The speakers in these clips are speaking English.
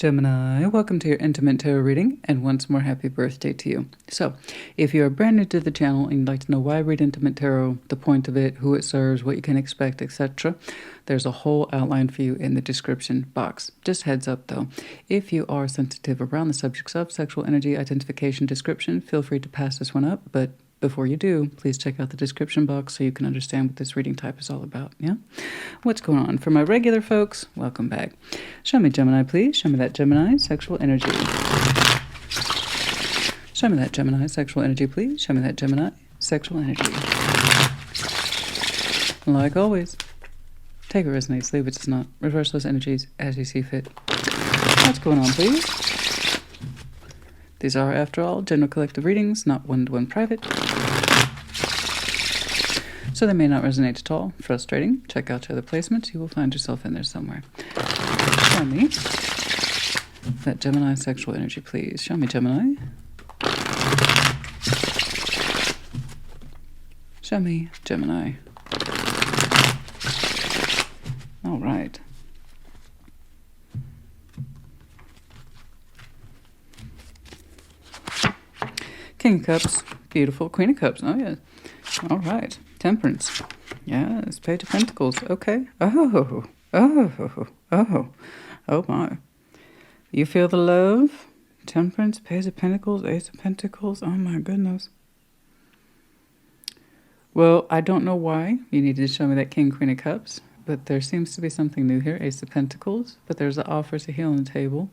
Gemini, welcome to your Intimate Tarot reading, and once more, happy birthday to you. So, if you are brand new to the channel and you'd like to know why I read Intimate Tarot, the point of it, who it serves, what you can expect, etc., there's a whole outline for you in the description box. Just heads up though, if you are sensitive around the subjects of sexual energy identification description, feel free to pass this one up, but before you do, please check out the description box so you can understand what this reading type is all about, yeah? What's going on? For my regular folks, welcome back. Show me Gemini, please. Show me that Gemini sexual energy. Show me that Gemini sexual energy, please. Show me that Gemini sexual energy. Like always, take it resonates, leave it does not. Reverse those energies as you see fit. What's going on, please? These are, after all, general collective readings, not one-to-one private. So they may not resonate at all. Frustrating. Check out your other placements. You will find yourself in there somewhere. Show me that Gemini sexual energy, please. Show me Gemini. Show me Gemini. All right. King of Cups, beautiful. Queen of Cups, oh yeah. All right. Temperance, yes. Page of Pentacles, okay. Oh my. You feel the love? Temperance, Page of Pentacles, Ace of Pentacles, oh my goodness. Well, I don't know why you needed to show me that King, Queen of Cups, but there seems to be something new here. Ace of Pentacles, but there's the offer to heal on the table.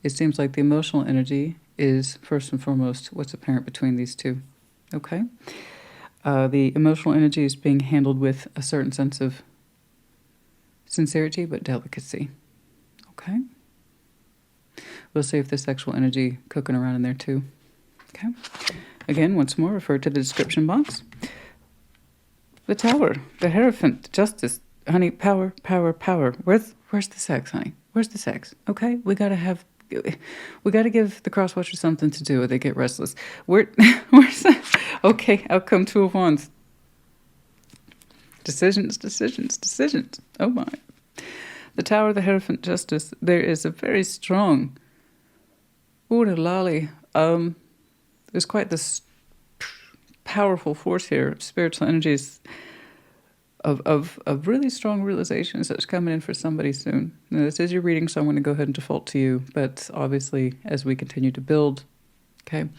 It seems like the emotional energy is first and foremost what's apparent between these two. Okay? The emotional energy is being handled with a certain sense of sincerity but delicacy. Okay? We'll see if there's sexual energy cooking around in there too. Okay? Again, once more, refer to the description box. The Tower, the Hierophant, Justice, honey, power, power, power. Where's the sex, honey? Where's the sex? Okay? We gotta give the cross-watchers something to do or they get restless. Where's that? Okay, outcome 2 of Wands. Decisions. Oh my. The Tower, the Hierophant, Justice. There is a very strong lolly. There's quite this powerful force here, spiritual energies of really strong realizations that's coming in for somebody soon. Now, this is your reading, so I'm going to go ahead and default to you, but obviously as we continue to build, okay,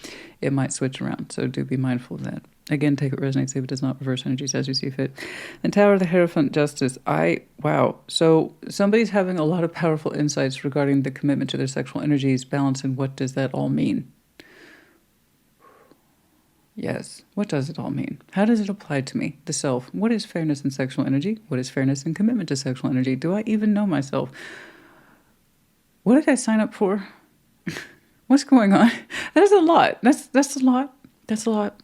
it might switch around, so do be mindful of that. Again, take what resonates, if it does not, reverse energies as you see fit. And Tower of the Hierophant, Justice. Wow. So somebody's having a lot of powerful insights regarding the commitment to their sexual energies, balance, and what does that all mean? Yes. What does it all mean? How does it apply to me, the self? What is fairness in sexual energy? What is fairness and commitment to sexual energy? Do I even know myself? What did I sign up for? What's going on? That's a lot. That's a lot. That's a lot.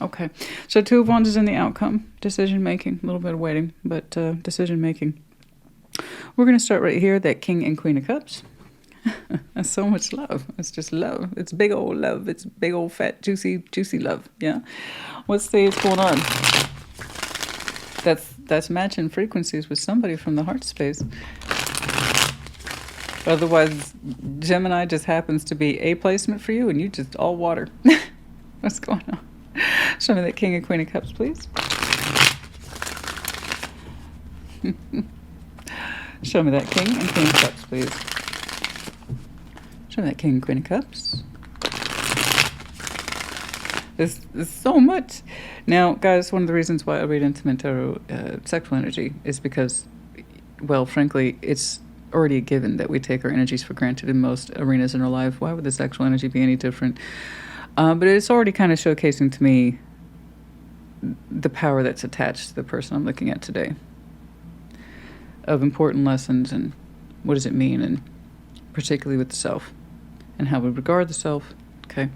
Okay. So 2 of Wands is in the outcome. Decision making. A little bit of waiting, but decision making. We're going to start right here, that King and Queen of Cups. That's so much love. It's just love. It's big old love. It's big old fat, juicy love. Yeah. What's going on? That's matching frequencies with somebody from the heart space. Otherwise, Gemini just happens to be a placement for you and you just all water. What's going on? Show me that King and Queen of Cups, please. Show me that King and Queen of Cups, please. Show me that King and Queen of Cups. There's so much. Now, guys, one of the reasons why I read Intimate Tarot sexual energy is because, well, frankly, it's already a given that we take our energies for granted in most arenas in our life. Why would the sexual energy be any different? But it's already kind of showcasing to me the power that's attached to the person I'm looking at today, of important lessons and what does it mean, and particularly with the self and how we regard the self. Okay,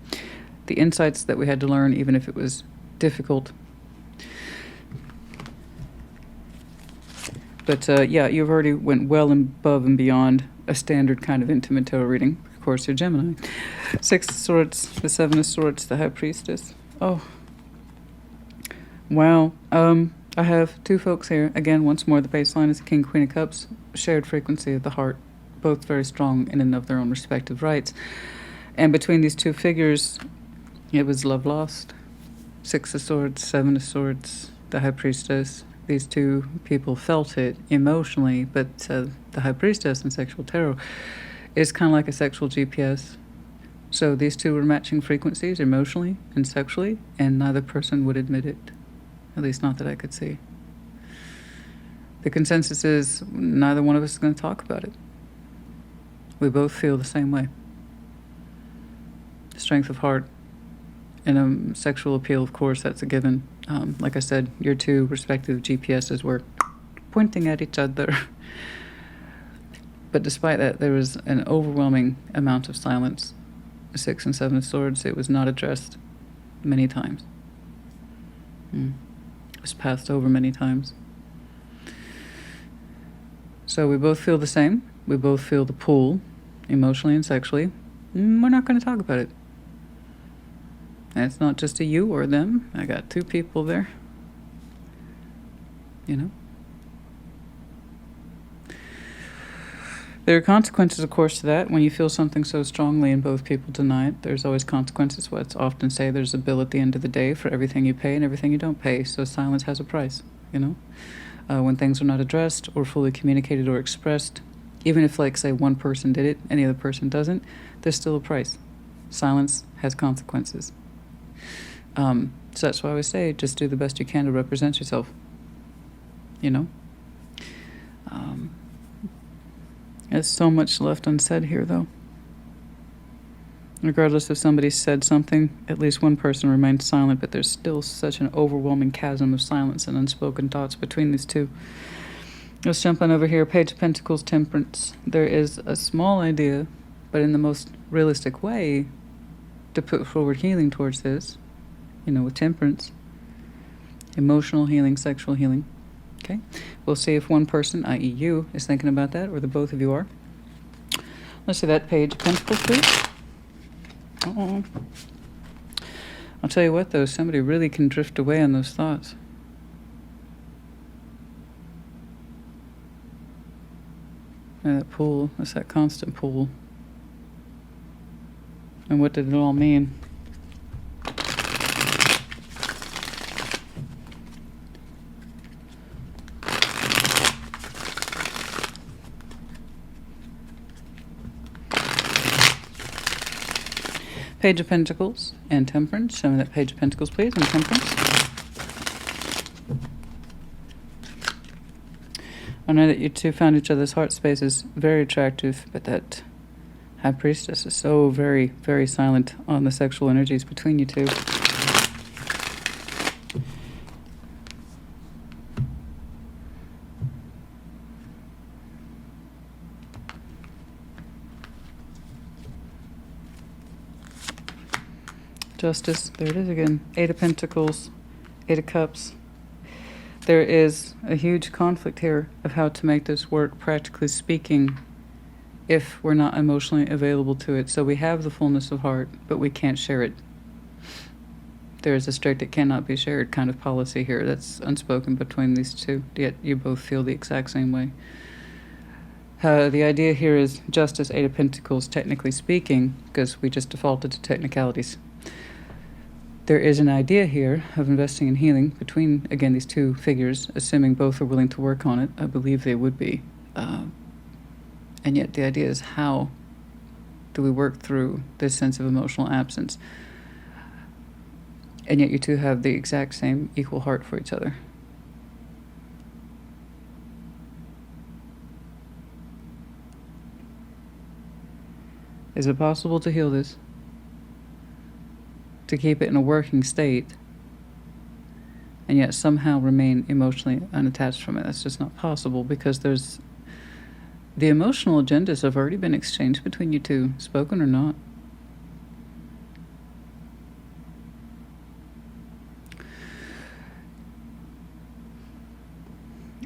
the insights that we had to learn, even if it was difficult. But yeah, you've already went well above and beyond a standard kind of Intimate Tarot reading. Of course, you're Gemini. 6 of Swords, the 7 of Swords, the High Priestess. Oh, wow. I have 2 folks here. Again, once more, the baseline is the King, Queen of Cups, shared frequency of the heart. both very strong in and of their own respective rights. And between these two figures, it was love lost. 6 of Swords, 7 of Swords, the High Priestess. These two people felt it emotionally, but the High Priestess in Sexual Tarot is kind of like a sexual GPS. So these two were matching frequencies emotionally and sexually, and neither person would admit it. At least not that I could see. The consensus is neither one of us is going to talk about it. We both feel the same way. Strength of heart and a sexual appeal, of course, that's a given. Like I said, your two respective GPSs were pointing at each other. But despite that, there was an overwhelming amount of silence. 6 and 7 of Swords, it was not addressed many times. It was passed over many times. So we both feel the same. We both feel the pull, emotionally and sexually. We're not going to talk about it. And it's not just a you or them. I got two people there. You know? There are consequences, of course, to that. When you feel something so strongly and both people deny it, there's always consequences. What's often say there's a bill at the end of the day for everything you pay and everything you don't pay. So silence has a price, you know? When things are not addressed or fully communicated or expressed, even if, like, say, one person did it and the other person doesn't, there's still a price. Silence has consequences. So that's why I always say, just do the best you can to represent yourself. You know? There's so much left unsaid here, though. Regardless if somebody said something, at least one person remained silent, but there's still such an overwhelming chasm of silence and unspoken thoughts between these two. Let's jump on over here. Page of Pentacles, Temperance. There is a small idea, but in the most realistic way, to put forward healing towards this, you know, with Temperance. Emotional healing, sexual healing. Okay? We'll see if one person, i.e. you, is thinking about that, or the both of you are. Let's see that Page of Pentacles, please. Uh-oh. I'll tell you what, though, somebody really can drift away on those thoughts. And that pull, that's that constant pull. And what did it all mean? Page of Pentacles and Temperance. Show me that Page of Pentacles, please, and Temperance. I know that you two found each other's heart spaces very attractive, but that High Priestess is so very, very silent on the sexual energies between you two. Justice, there it is again. 8 of Pentacles, 8 of Cups. There is a huge conflict here of how to make this work, practically speaking, if we're not emotionally available to it. So we have the fullness of heart, but we can't share it. There is a strict it cannot be shared kind of policy here that's unspoken between these two, yet you both feel the exact same way. The idea here is Justice, 8 of Pentacles, technically speaking, because we just defaulted to technicalities. There is an idea here of investing in healing between, again, these two figures, assuming both are willing to work on it. I believe they would be. And yet the idea is, how do we work through this sense of emotional absence? And yet you two have the exact same equal heart for each other. Is it possible to heal this? To keep it in a working state and yet somehow remain emotionally unattached from it? That's just not possible, because there's the emotional agendas have already been exchanged between you two, spoken or not.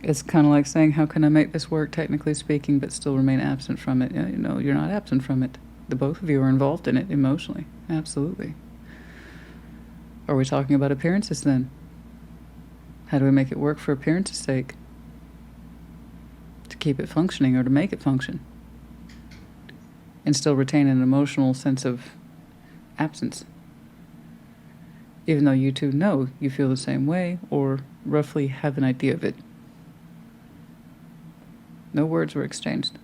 It's kind of like saying, how can I make this work, technically speaking, but still remain absent from it? You know, you're not absent from it. The both of you are involved in it emotionally. Absolutely. Are we talking about appearances then? How do we make it work for appearance's sake? To keep it functioning or to make it function? and still retain an emotional sense of absence. Even though you two know you feel the same way or roughly have an idea of it. No words were exchanged.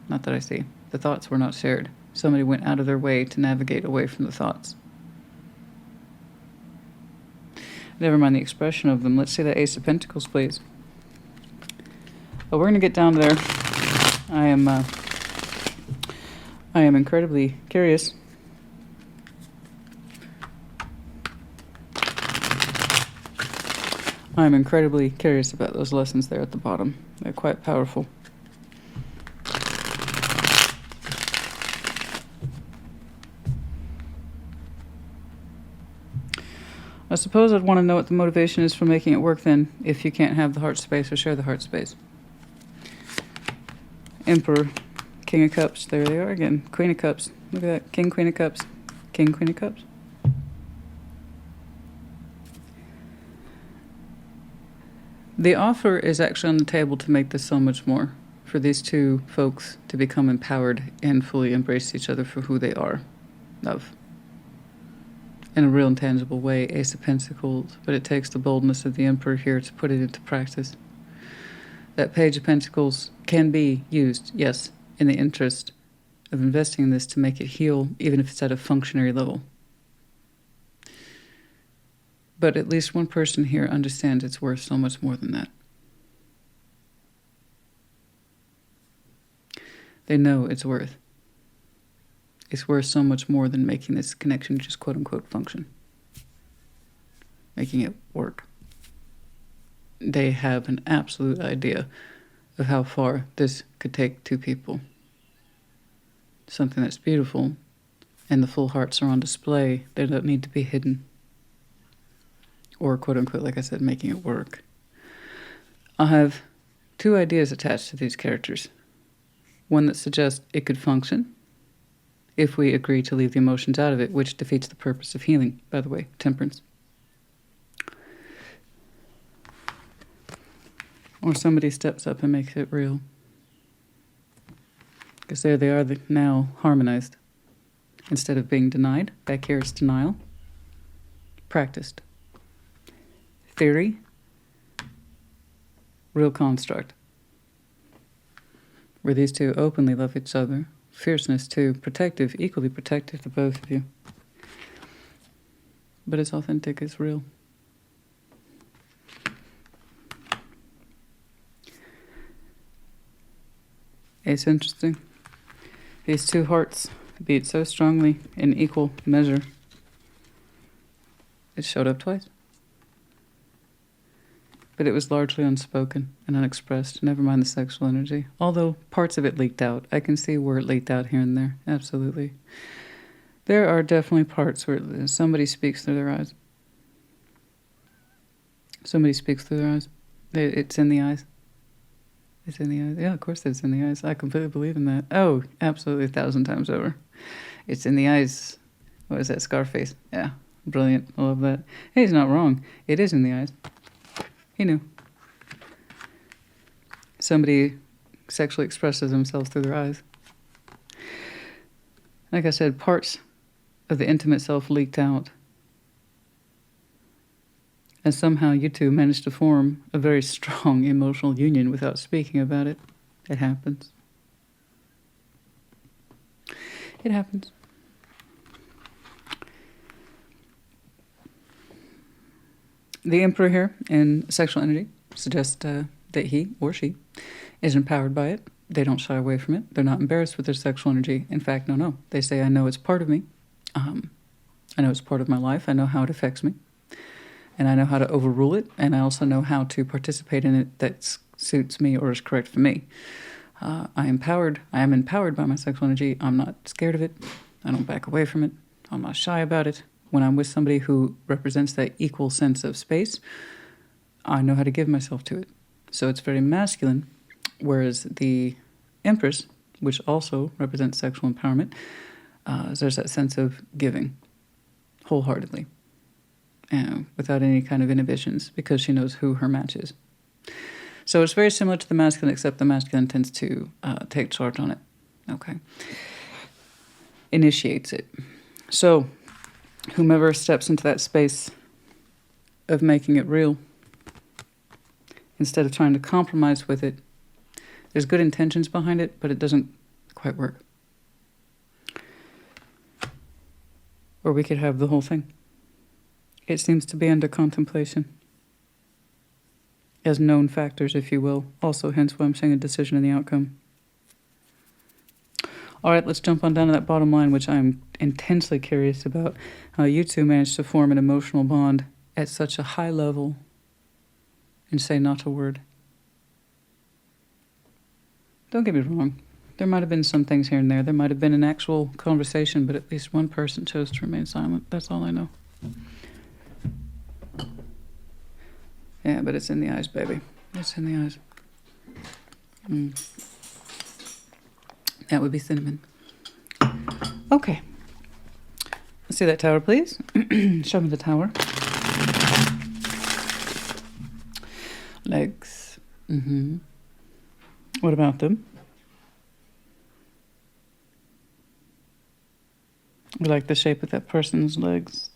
Not that I see. The thoughts were not shared. Somebody went out of their way to navigate away from the thoughts. Never mind the expression of them. Let's see that Ace of Pentacles, please. Well, we're going to get down there. I am incredibly curious. I'm incredibly curious about those lessons there at the bottom. They're quite powerful. I suppose I'd want to know what the motivation is for making it work then, if you can't have the heart space or share the heart space. Emperor, King of Cups, there they are again. Queen of Cups, look at that. King, Queen of Cups, King, Queen of Cups. The offer is actually on the table to make this so much more, for these two folks to become empowered and fully embrace each other for who they are. Love. In a real and tangible way, Ace of Pentacles, but it takes the boldness of the Emperor here to put it into practice. That Page of Pentacles can be used, yes, in the interest of investing in this to make it heal, even if it's at a functionary level. But at least one person here understands it's worth so much more than that. They know it's worth. It's worth so much more than making this connection just quote-unquote function. Making it work. They have an absolute idea of how far this could take two people. Something that's beautiful, and the full hearts are on display. They don't need to be hidden. Or quote-unquote, like I said, making it work. I have two ideas attached to these characters. One that suggests it could function if we agree to leave the emotions out of it, which defeats the purpose of healing, by the way, temperance. Or somebody steps up and makes it real. Because there they are now harmonized. Instead of being denied, back here it's denial. Practiced. Theory. Real construct. Where these two openly love each other. Fierceness too, protective, equally protective to both of you. But it's authentic, it's real. It's interesting. These two hearts beat so strongly in equal measure. It showed up twice. But it was largely unspoken and unexpressed, never mind the sexual energy. Although parts of it leaked out. I can see where it leaked out here and there, absolutely. There are definitely parts where somebody speaks through their eyes. Somebody speaks through their eyes. It's in the eyes. It's in the eyes. Yeah, of course it's in the eyes. I completely believe in that. Oh, absolutely 1,000 times over. It's in the eyes. What is that, Scarface? Yeah, brilliant. I love that. Hey, he's not wrong. It is in the eyes. He knew. Somebody sexually expresses themselves through their eyes. Like I said, parts of the intimate self leaked out. And somehow you two managed to form a very strong emotional union without speaking about it. It happens. It happens. The Emperor here in sexual energy suggests that he or she is empowered by it. They don't shy away from it. They're not embarrassed with their sexual energy. In fact, no. They say, I know it's part of me. I know it's part of my life. I know how it affects me. And I know how to overrule it. And I also know how to participate in it that suits me or is correct for me. I am empowered by my sexual energy. I'm not scared of it. I don't back away from it. I'm not shy about it. When I'm with somebody who represents that equal sense of space, I know how to give myself to it. So it's very masculine, whereas the Empress, which also represents sexual empowerment, there's that sense of giving wholeheartedly, without any kind of inhibitions, because she knows who her match is. So it's very similar to the masculine, except the masculine tends to take charge on it Okay. Initiates it. So, whomever steps into that space of making it real, instead of trying to compromise with it, there's good intentions behind it, but it doesn't quite work. Or we could have the whole thing. It seems to be under contemplation. As known factors, if you will. Also, hence why I'm saying a decision in the outcome. All right, let's jump on down to that bottom line, which I'm intensely curious about. How you two managed to form an emotional bond at such a high level and say not a word. Don't get me wrong. There might have been some things here and there. There might have been an actual conversation, but at least one person chose to remain silent. That's all I know. Yeah, but it's in the eyes, baby. It's in the eyes. That would be cinnamon. Okay. Let's see that tower, please. Show me the tower. Legs. What about them? We like the shape of that person's legs.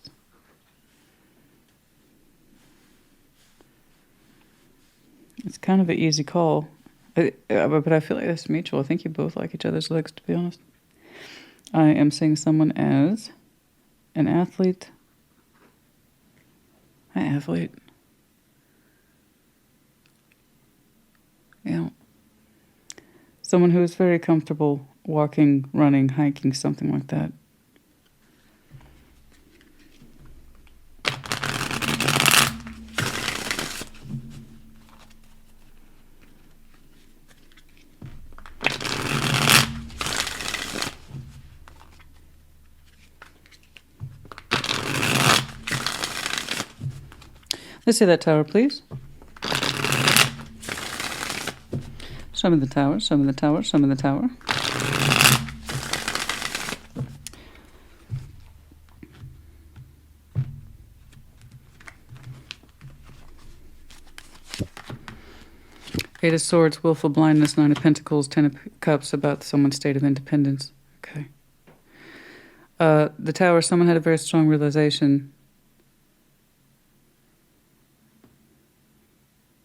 It's kind of an easy call. But I feel like that's mutual. I think you both like each other's legs, to be honest. I am seeing someone as an athlete. Hi, athlete. Yeah. Someone who is very comfortable walking, running, hiking, something like that. Let's see that tower, please. Show me the tower, show me the tower, show me the tower. Eight of Swords, willful blindness, Nine of Pentacles, Ten of Cups, about someone's state of independence. Okay. The Tower, someone had a very strong realization.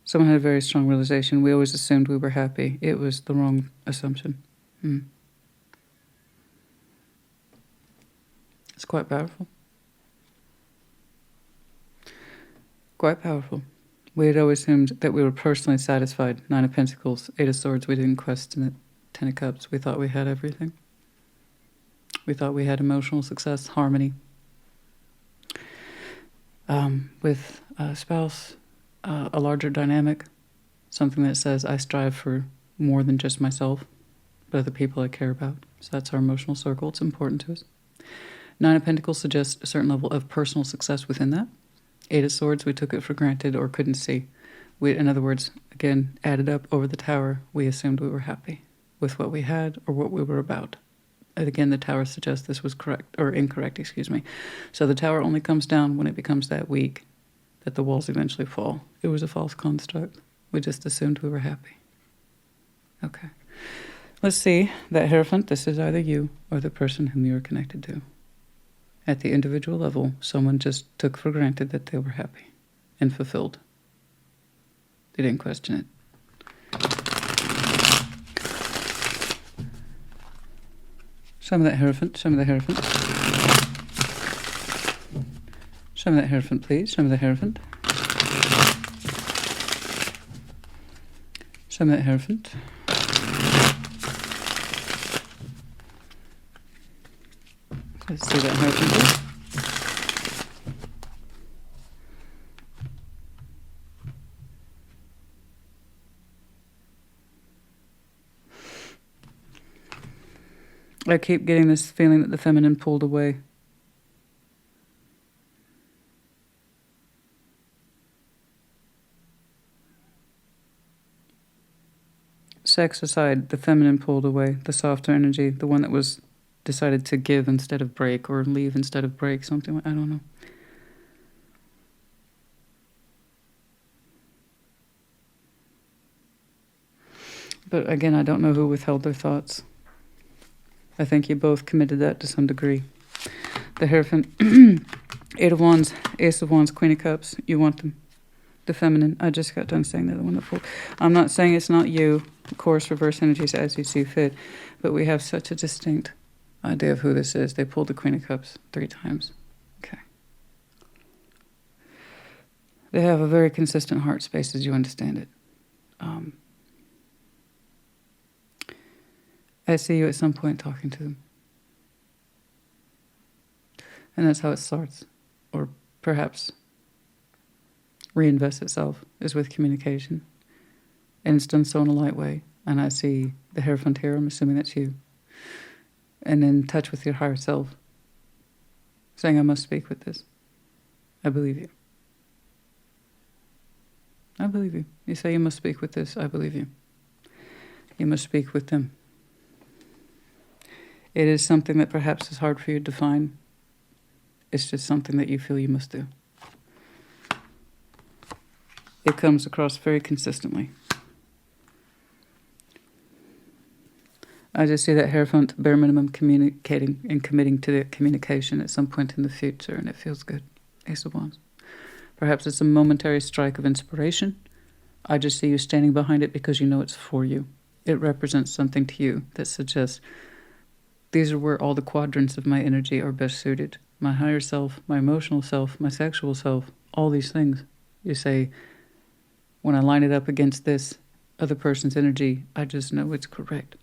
Someone had a very strong realization. We always assumed we were happy. It was the wrong assumption. It's quite powerful. Quite powerful. We had always assumed that we were personally satisfied. Nine of Pentacles, Eight of Swords, we didn't question it. Ten of Cups, we thought we had everything. We thought we had emotional success, harmony. With a spouse, a larger dynamic, something that says I strive for more than just myself, but other people I care about. So that's our emotional circle. It's important to us. Nine of Pentacles suggests a certain level of personal success within that. Eight of Swords, we took it for granted or couldn't see. We, in other words, again, added up over the Tower, we assumed we were happy with what we had or what we were about. And again, the Tower suggests this was correct, or incorrect, excuse me. So the Tower only comes down when it becomes that weak that the walls eventually fall. It was a false construct. We just assumed we were happy. Okay. Let's see that Hierophant. This is either you or the person whom you are connected to. At the individual level, someone just took for granted that they were happy and fulfilled. They didn't question it. Show me that Hierophant. Show me the Hierophant. Show me that Hierophant, please. Show me the Hierophant. Show me that Hierophant. Let's see that Hierophant. I keep getting this feeling that the feminine pulled away. Sex aside, the feminine pulled away, the softer energy, the one that was decided to give instead of break, or leave instead of break, something like, I don't know. But again, I don't know who withheld their thoughts. I think you both committed that to some degree. The Hierophant, Eight of Wands, Ace of Wands, Queen of Cups. You want them. The Feminine. I just got done saying they're the one that pulled. I'm not saying it's not you. Of course, reverse energies as you see fit. But we have such a distinct idea of who this is. They pulled the Queen of Cups 3 times. Okay. They have a very consistent heart space as you understand it. I see you at some point talking to them. And that's how it starts. Or perhaps reinvests itself, is with communication. And it's done so in a light way. And I see the Hierophant here, I'm assuming that's you. And in touch with your higher self. Saying, I must speak with this. I believe you. I believe you. You say you must speak with this, I believe you. You must speak with them. It is something that perhaps is hard for you to define. It's just something that you feel you must do. It comes across very consistently. I just see that Hierophant, bare minimum, communicating and committing to the communication at some point in the future, and it feels good. Ace of Wands. Perhaps it's a momentary strike of inspiration. I just see you standing behind it because you know it's for you. It represents something to you that suggests these are where all the quadrants of my energy are best suited. My higher self, my emotional self, my sexual self, all these things. You say, when I line it up against this other person's energy, I just know it's correct.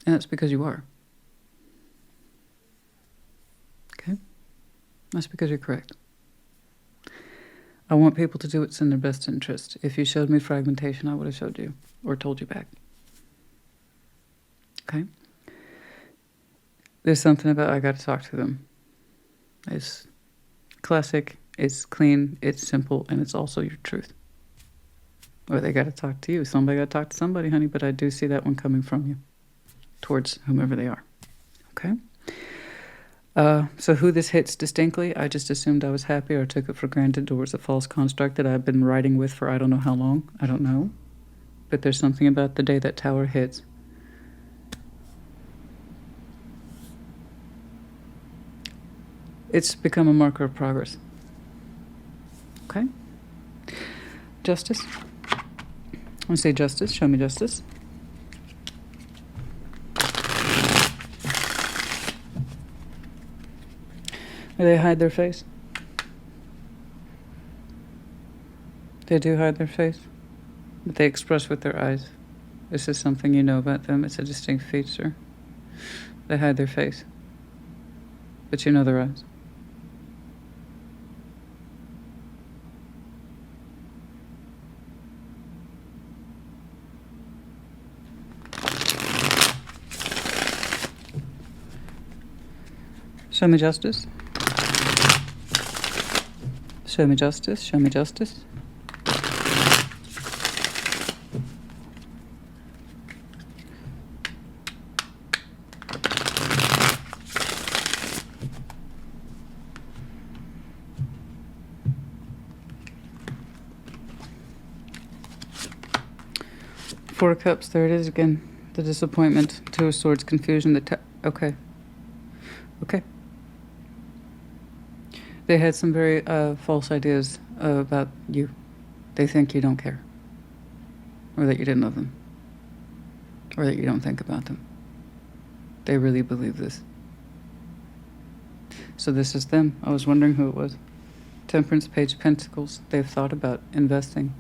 And that's because you are. Okay? That's because you're correct. I want people to do what's in their best interest. If you showed me fragmentation, I would have showed you or told you back. Okay? There's something about I got to talk to them. It's classic, it's clean, it's simple, and it's also your truth. Or they got to talk to you. Somebody got to talk to somebody, honey, but I do see that one coming from you towards whomever they are. Okay? So who this hits distinctly, I just assumed I was happy or took it for granted or was a false construct that I've been writing with for I don't know how long. I don't know. But there's something about the day that tower hits. It's become a marker of progress. Okay? Justice. I want to say justice. Show me justice. Do they hide their face? They do hide their face, but they express with their eyes. This is something you know about them. It's a distinct feature. They hide their face, but you know their eyes. Show me justice. Show me justice. Show me justice. Four of Cups, there it is again. The disappointment, Two of Swords, confusion, okay. Okay. They had some very false ideas about you. They think you don't care. Or that you didn't love them. Or that you don't think about them. They really believe this. So this is them. I was wondering who it was. Temperance, Page of Pentacles. They've thought about investing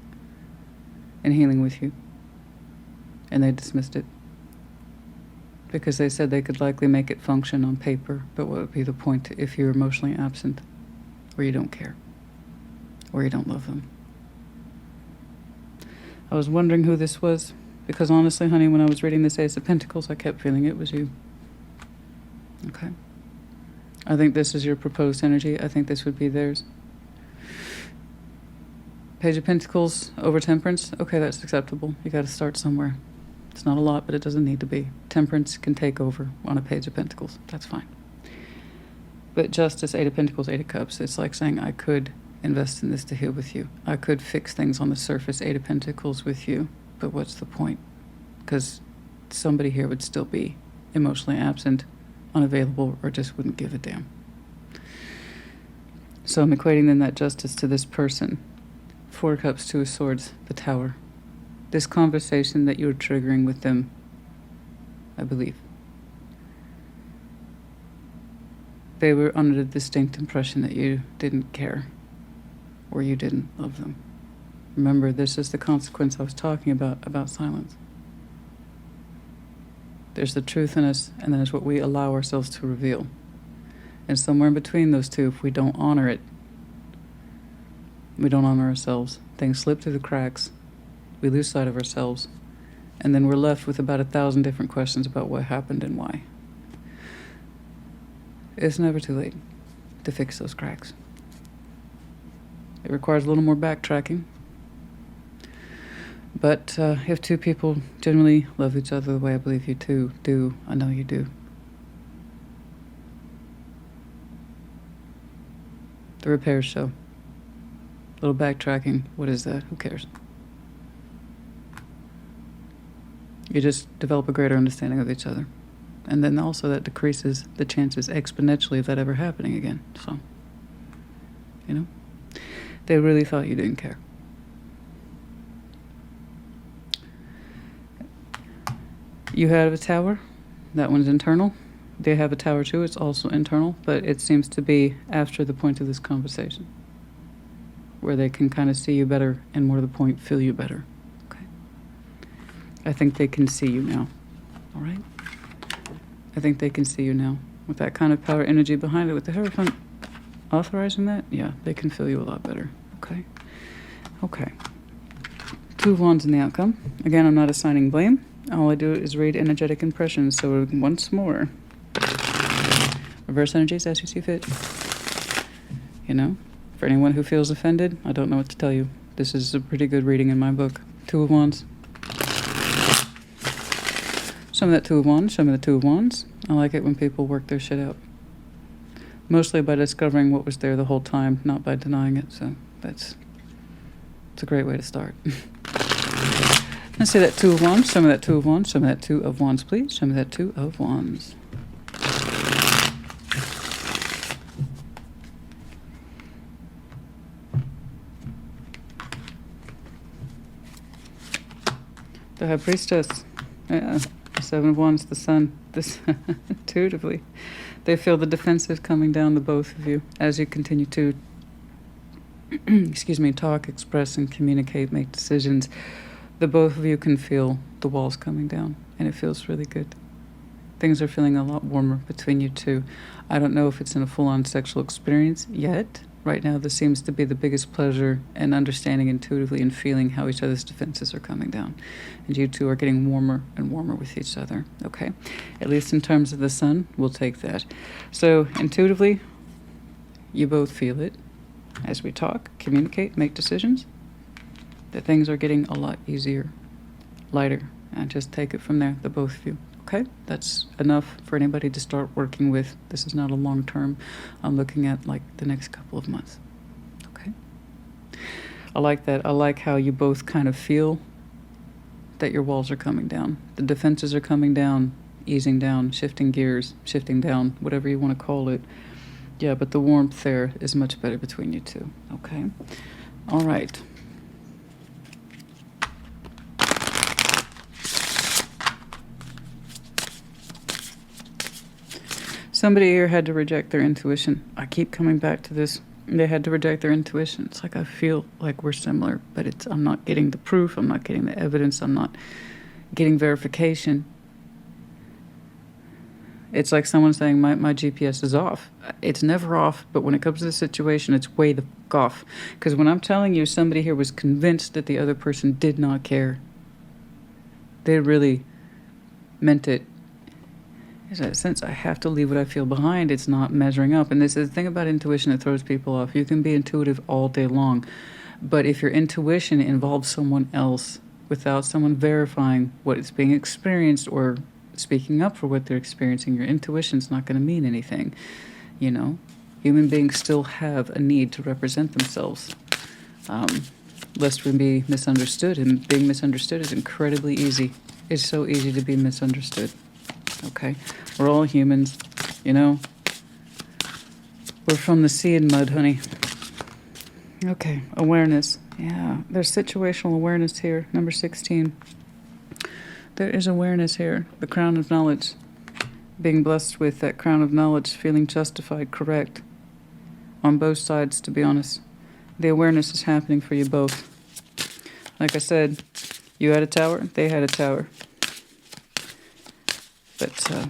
in healing with you. And they dismissed it. Because they said they could likely make it function on paper, but what would be the point if you're emotionally absent, or you don't care, or you don't love them? I was wondering who this was, because honestly, honey, when I was reading this Ace of Pentacles, I kept feeling it was you. Okay. I think this is your proposed energy. I think this would be theirs. Page of Pentacles over Temperance. Okay, that's acceptable. You got to start somewhere. It's not a lot, but it doesn't need to be. Temperance can take over on a Page of Pentacles. That's fine. But Justice, Eight of Pentacles, Eight of Cups, it's like saying I could invest in this to heal with you. I could fix things on the surface, Eight of Pentacles with you. But what's the point? Because somebody here would still be emotionally absent, unavailable, or just wouldn't give a damn. So I'm equating then that justice to this person. 4 Cups, 2 of Swords, the Tower. This conversation that you're triggering with them, I believe. They were under the distinct impression that you didn't care or you didn't love them. Remember, this is the consequence I was talking about silence. There's the truth in us, and then it's what we allow ourselves to reveal. And somewhere in between those two, if we don't honor it, we don't honor ourselves. Things slip through the cracks. We lose sight of ourselves. And then we're left with about 1,000 different questions about what happened and why. It's never too late to fix those cracks. It requires a little more backtracking. But if 2 people genuinely love each other the way I believe you two do, I know you do. The repairs show. A little backtracking. What is that? Who cares? You just develop a greater understanding of each other. And then also that decreases the chances exponentially of that ever happening again. So, you know, they really thought you didn't care. You have a tower. That one's internal. They have a tower too. It's also internal, but it seems to be after the point of this conversation, where they can kind of see you better and, more to the point, feel you better. Okay. I think they can see you now. All right. I think they can see you now with that kind of power energy behind it. With the Hierophant authorizing that, yeah, they can feel you a lot better. Okay. Okay. 2 of Wands in the outcome. Again, I'm not assigning blame. All I do is read energetic impressions. So once more, reverse energies as you see fit. You know, for anyone who feels offended, I don't know what to tell you. This is a pretty good reading in my book. 2 of Wands. Some of that 2 of Wands, some of the 2 of Wands. I like it when people work their shit out. Mostly by discovering what was there the whole time, not by denying it. So it's a great way to start. Let's see that 2 of Wands, some of that 2 of Wands, some of that 2 of Wands, please. Some of that 2 of Wands. The High Priestess. Yeah. 7 of Wands, the Sun. This intuitively. They feel the defensive coming down the both of you as you continue to talk, express, and communicate, make decisions. The both of you can feel the walls coming down, and it feels really good. Things are feeling a lot warmer between you two. I don't know if it's in a full-on sexual experience yet. Right now, this seems to be the biggest pleasure and understanding intuitively and feeling how each other's defenses are coming down. And you two are getting warmer and warmer with each other, okay? At least in terms of the Sun, we'll take that. So intuitively, you both feel it as we talk, communicate, make decisions, that things are getting a lot easier, lighter, and just take it from there, the both of you. Okay, that's enough for anybody to start working with. This is not a long term. I'm looking at like the next couple of months. Okay. I like that. I like how you both kind of feel that your walls are coming down. The defenses are coming down, easing down, shifting gears, shifting down, whatever you want to call it. Yeah, but the warmth there is much better between you two. Okay. All right. Somebody here had to reject their intuition. I keep coming back to this. They had to reject their intuition. It's like I feel like we're similar, but I'm not getting the proof. I'm not getting the evidence. I'm not getting verification. It's like someone saying my GPS is off. It's never off, but when it comes to the situation, it's way the fuck off. Because when I'm telling you somebody here was convinced that the other person did not care, they really meant it. There's that sense I have to leave what I feel behind. It's not measuring up. And this is the thing about intuition that throws people off. You can be intuitive all day long, but if your intuition involves someone else without someone verifying what is being experienced or speaking up for what they're experiencing, your intuition's not going to mean anything. You know, human beings still have a need to represent themselves, lest we be misunderstood. And being misunderstood is incredibly easy. It's so easy to be misunderstood. Okay? We're all humans, you know? We're from the sea and mud, honey. Okay, awareness. Yeah, there's situational awareness here. Number 16. There is awareness here. The crown of knowledge. Being blessed with that crown of knowledge, feeling justified, correct. On both sides, to be honest. The awareness is happening for you both. Like I said, you had a tower, they had a tower. But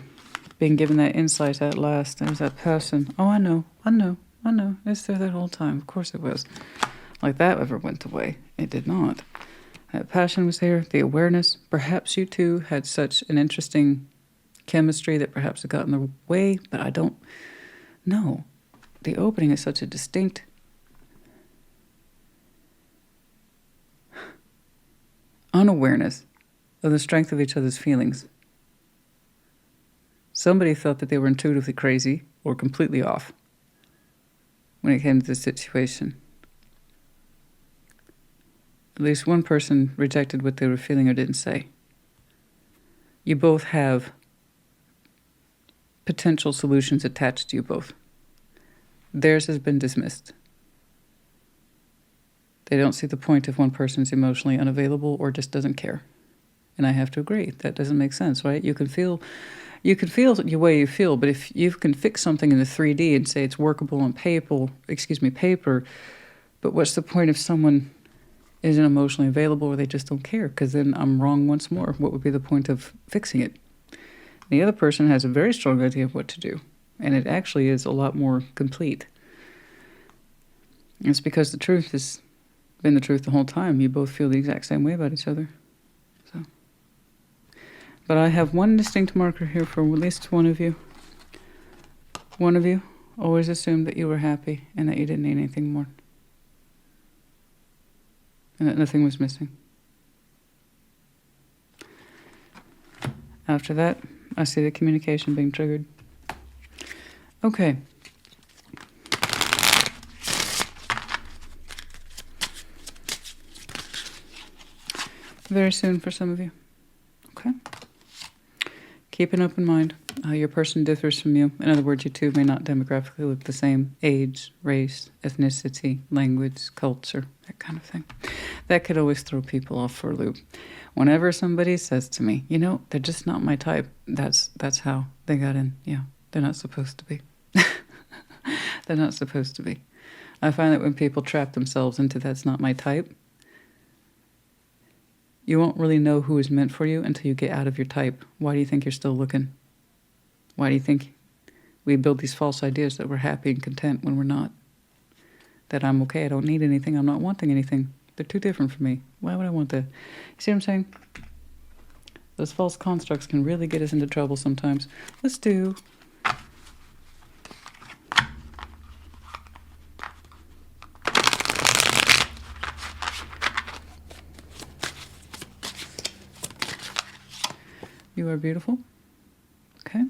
being given that insight at last, there's that person. Oh, I know. It's there that whole time. Of course it was. Like that ever went away. It did not. That passion was there, the awareness. Perhaps you two had such an interesting chemistry that perhaps it got in the way, but I don't know. The opening is such a distinct unawareness of the strength of each other's feelings. Somebody thought that they were intuitively crazy or completely off when it came to this situation. At least one person rejected what they were feeling or didn't say. You both have potential solutions attached to you both. Theirs has been dismissed. They don't see the point if one person is emotionally unavailable or just doesn't care. And I have to agree, that doesn't make sense, right? You can feel the way you feel, but if you can fix something in the 3D and say it's workable on paper, but what's the point if someone isn't emotionally available or they just don't care? Because then I'm wrong once more. What would be the point of fixing it? The other person has a very strong idea of what to do, and it actually is a lot more complete. It's because the truth has been the truth the whole time. You both feel the exact same way about each other. So, but I have one distinct marker here for at least one of you. One of you always assumed that you were happy and that you didn't need anything more. And that nothing was missing. After that, I see the communication being triggered. Okay. Very soon for some of you. Okay. Keep an open mind. Your person differs from you. In other words, you two may not demographically look the same. Age, race, ethnicity, language, culture, that kind of thing. That could always throw people off for a loop. Whenever somebody says to me, they're just not my type, that's how they got in. Yeah, they're not supposed to be. They're not supposed to be. I find that when people trap themselves into that's not my type, you won't really know who is meant for you until you get out of your type. Why do you think you're still looking? Why do you think we build these false ideas that we're happy and content when we're not? That I'm okay, I don't need anything, I'm not wanting anything. They're too different for me. Why would I want that? You see what I'm saying? Those false constructs can really get us into trouble sometimes. Let's do... You are beautiful. Okay.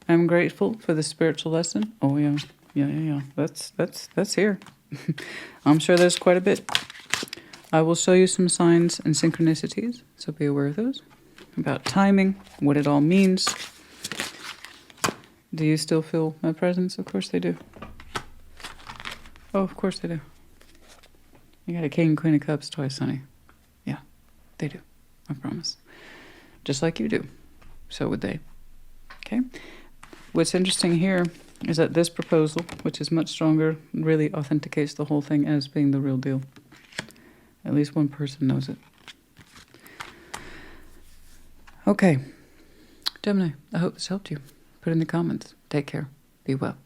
I'm grateful for the spiritual lesson. Oh yeah. Yeah. That's here. I'm sure there's quite a bit. I will show you some signs and synchronicities, so be aware of those. About timing, what it all means. Do you still feel my presence? Of course they do. Oh, of course they do. You got a King and Queen of Cups twice, honey. Yeah, they do. I promise. Just like you do. So would they. Okay? What's interesting here is that this proposal, which is much stronger, really authenticates the whole thing as being the real deal. At least one person knows it. Okay. Gemini, I hope this helped you. Put in the comments. Take care. Be well.